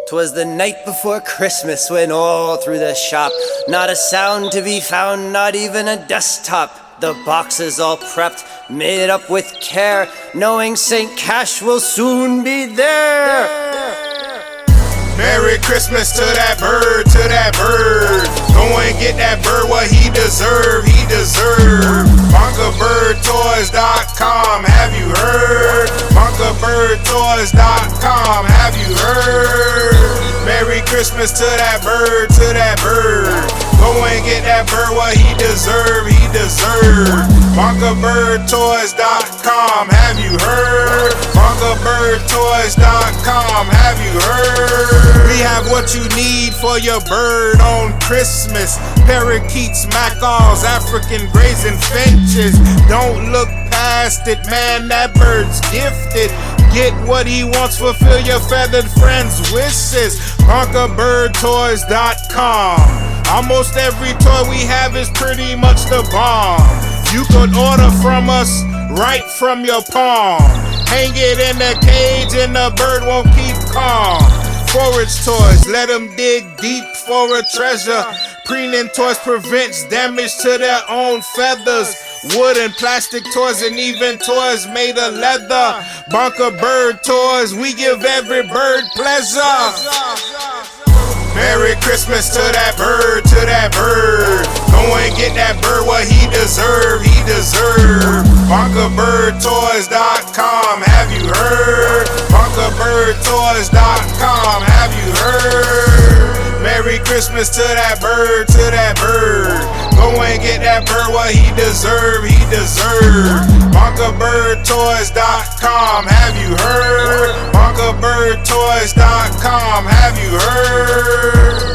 'Twas the night before Christmas when all through the shop, not a sound to be found, not even a desktop. The boxes all prepped, made up with care, knowing St. Cash will soon be there. Merry Christmas to that bird, to that bird. Go and get that bird what he deserve, he deserve. BonkaBirdToys.com, have you heard? BonkaBirdToys.com, have you heard? Merry Christmas to that bird, to that bird. Go and get that bird what he deserve, he deserve. BonkaBirdToys.com, have you heard? BonkaBirdToys.com, have you heard? We have what you need for your bird on Christmas. Parakeets, macaws, African greys and finches. Don't look past it, man, that bird's gifted. Get what he wants, fulfill your feathered friend's wishes. BonkaBirdToys.com. Almost every toy we have is pretty much the bomb. You could order from us right from your palm. Hang it in a cage and the bird won't keep calm. Forage toys, let them dig deep for a treasure. Preening toys prevents damage to their own feathers. Wood and plastic toys and even toys made of leather. Bonka Bird Toys, we give every bird pleasure. Merry Christmas to that bird, to that bird. Go and get that bird what he deserve, he deserve. BonkaBirdToys.com, have you heard? BonkaBirdToys.com, have you heard? Merry Christmas to that bird, to that bird. Go and get that bird what he deserve, he deserve. BonkaBirdToys.com, have you heard? BonkaBirdToys.com, have you heard?